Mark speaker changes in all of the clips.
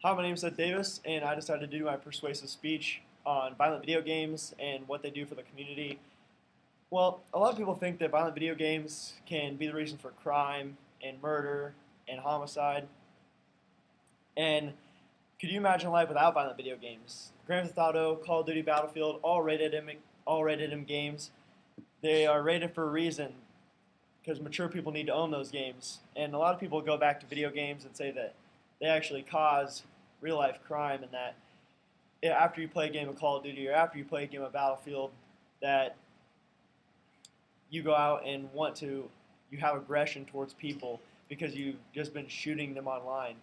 Speaker 1: Hi, my name is Ed Davis, and I decided to do my persuasive speech on violent video games and what they do for the community. Well, a lot of people think that violent video games can be the reason for crime and murder and homicide. And could you imagine life without violent video games? Grand Theft Auto, Call of Duty, Battlefield, all rated M games. They are rated for a reason because mature people need to own those games. And a lot of people go back to video games and say that they actually cause real life crime, and that after you play a game of Call of Duty or after you play a game of Battlefield, that you go out and you have aggression towards people because you've just been shooting them online.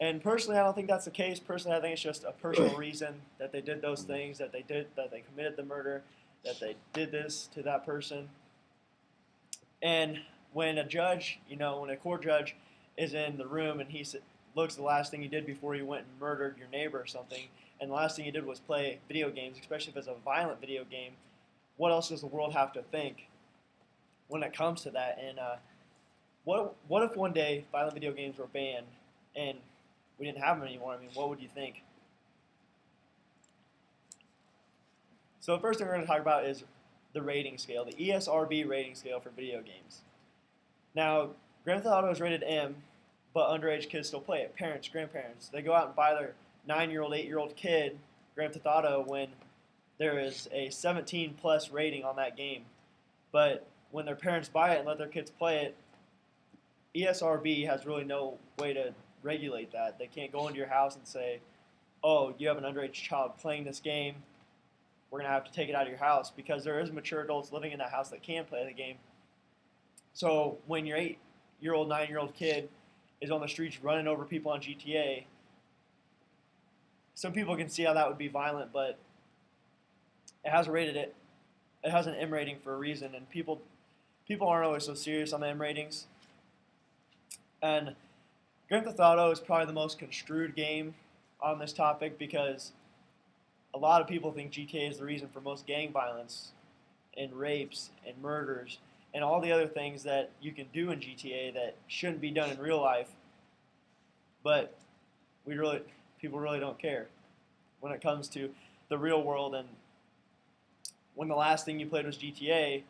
Speaker 1: And personally, I don't think that's the case. Personally, I think it's just a personal reason that they did those things, that they committed the murder, that they did this to that person. And when a judge, when a court judge is in the room and he looks at the last thing you did before you went and murdered your neighbor or something, and the last thing you did was play video games, especially if it's a violent video game, what else does the world have to think when it comes to that? And what if one day violent video games were banned and we didn't have them anymore? I mean, what would you think? So the first thing we're going to talk about is the rating scale, the ESRB rating scale for video games. Now, Grand Theft Auto is rated M, but underage kids still play it. Parents, grandparents, they go out and buy their 9-year-old, 8-year-old kid Grand Theft Auto when there is a 17 plus rating on that game. But when their parents buy it and let their kids play it, ESRB has really no way to regulate that. They can't go into your house and say, oh, you have an underage child playing this game, we're going to have to take it out of your house, because there is mature adults living in that house that can play the game. So when your 8-year-old, 9-year-old kid is on the streets running over people on GTA, some people can see how that would be violent, but it has an M rating for a reason, and people aren't always so serious on the M ratings. And Grand Theft Auto is probably the most construed game on this topic, because a lot of people think GTA is the reason for most gang violence and rapes and murders and all the other things that you can do in GTA that shouldn't be done in real life. But people really don't care when it comes to the real world. And when the last thing you played was GTA,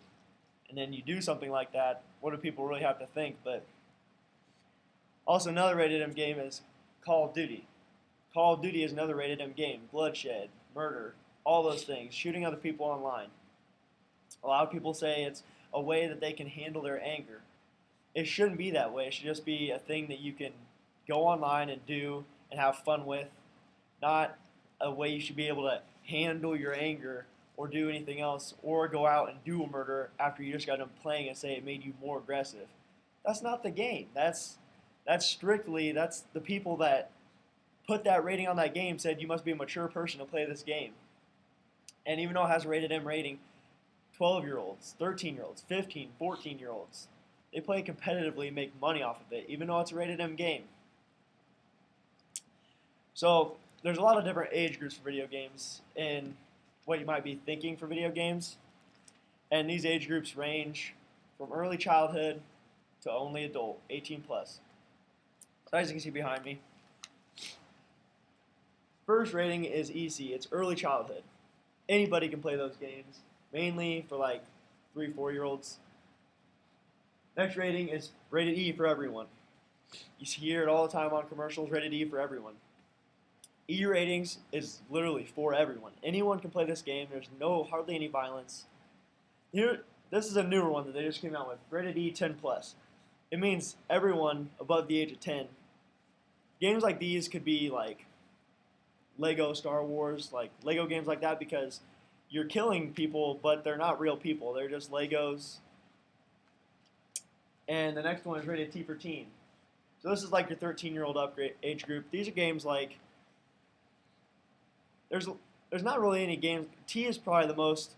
Speaker 1: and then you do something like that, what do people really have to think? But also, another rated M game is Call of Duty. Call of Duty is another rated M game. Bloodshed, murder, all those things, shooting other people online. A lot of people say it's a way that they can handle their anger. It shouldn't be that way. It should just be a thing that you can go online and do and have fun with, not a way you should be able to handle your anger or do anything else, or go out and do a murder after you just got done playing and say it made you more aggressive. That's not the game. That's the people that put that rating on that game said you must be a mature person to play this game. And even though it has a rated M rating, 12-year-olds, 13-year-olds, 15, 14-year-olds, they play competitively and make money off of it, even though it's a rated M game. So there's a lot of different age groups for video games and what you might be thinking for video games. And these age groups range from early childhood to only adult, 18 plus. So as you can see behind me, first rating is easy. It's early childhood. Anybody can play those games, mainly for like 3, 4-year-olds. Next rating is rated E for everyone. You hear it all the time on commercials, rated E for everyone. E ratings is literally for everyone. Anyone can play this game. There's hardly any violence. Here, this is a newer one that they just came out with, rated E 10 plus. It means everyone above the age of 10. Games like these could be like Lego Star Wars, like Lego games like that, because you're killing people, but they're not real people. They're just Legos. And the next one is rated T for teen. So this is like your 13-year-old age group. These are games like, there's not really any games. T is probably the most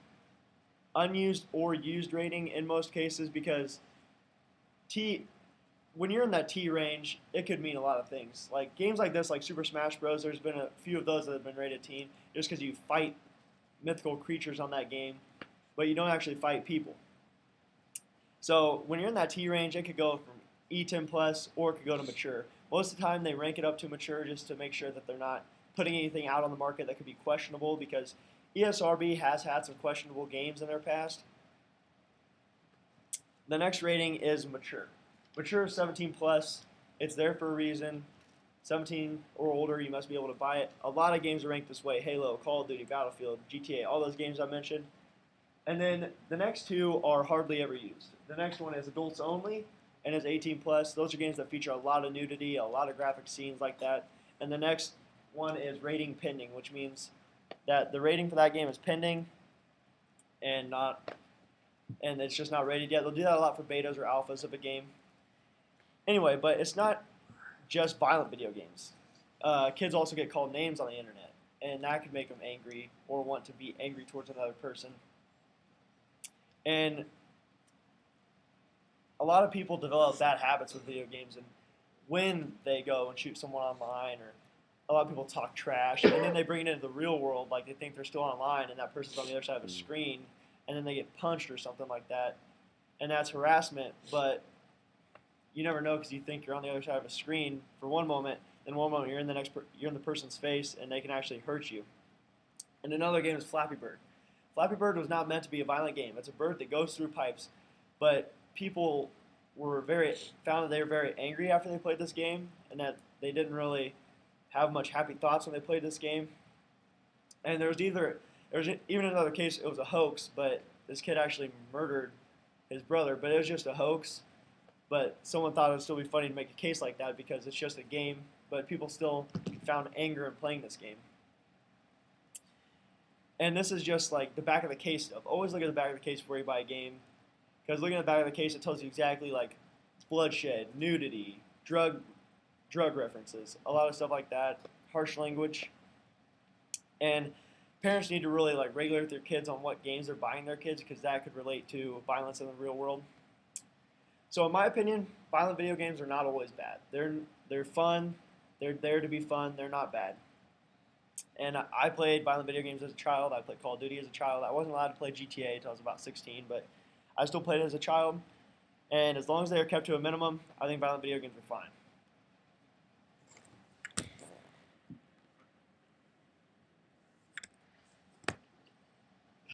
Speaker 1: unused or used rating in most cases, because when you're in that T range, it could mean a lot of things. Like games like this, like Super Smash Bros., there's been a few of those that have been rated teen, just because you fight mythical creatures on that game, but you don't actually fight people. So when you're in that T range, it could go from E10 plus, or it could go to mature. Most of the time, they rank it up to mature just to make sure that they're not putting anything out on the market that could be questionable, because ESRB has had some questionable games in their past. The next rating is mature. Mature is 17 plus. It's there for a reason. 17 or older, you must be able to buy it. A lot of games are ranked this way: Halo, Call of Duty, Battlefield, GTA, all those games I mentioned. And then the next two are hardly ever used. The next one is adults only and is 18 plus. Those are games that feature a lot of nudity, a lot of graphic scenes like that. And the next one is rating pending, which means that the rating for that game is pending and it's just not rated yet. They'll do that a lot for betas or alphas of a game. Anyway, but it's not just violent video games. Kids also get called names on the internet, and that could make them angry or want to be angry towards another person. And a lot of people develop bad habits with video games, and when they go and shoot someone online, or a lot of people talk trash, and then they bring it into the real world, like they think they're still online and that person's on the other side of a screen, and then they get punched or something like that, and that's harassment. But you never know, because you think you're on the other side of a screen for one moment, then one moment you're in the person's face, and they can actually hurt you. And another game is Flappy Bird. Flappy Bird was not meant to be a violent game. It's a bird that goes through pipes, but people found that they were very angry after they played this game, and that they didn't really have much happy thoughts when they played this game. And there was even another case, it was a hoax, but this kid actually murdered his brother, but it was just a hoax. But someone thought it would still be funny to make a case like that because it's just a game, but people still found anger in playing this game. And this is just like the back of the case stuff. Always look at the back of the case before you buy a game, because looking at the back of the case, it tells you exactly like bloodshed, nudity, drug references, a lot of stuff like that, harsh language. And parents need to really like regulate their kids on what games they're buying their kids, because that could relate to violence in the real world. So in my opinion, violent video games are not always bad. They're fun. They're there to be fun. They're not bad. And I played violent video games as a child. I played Call of Duty as a child. I wasn't allowed to play GTA until I was about 16, but I still played it as a child. And as long as they are kept to a minimum, I think violent video games are fine.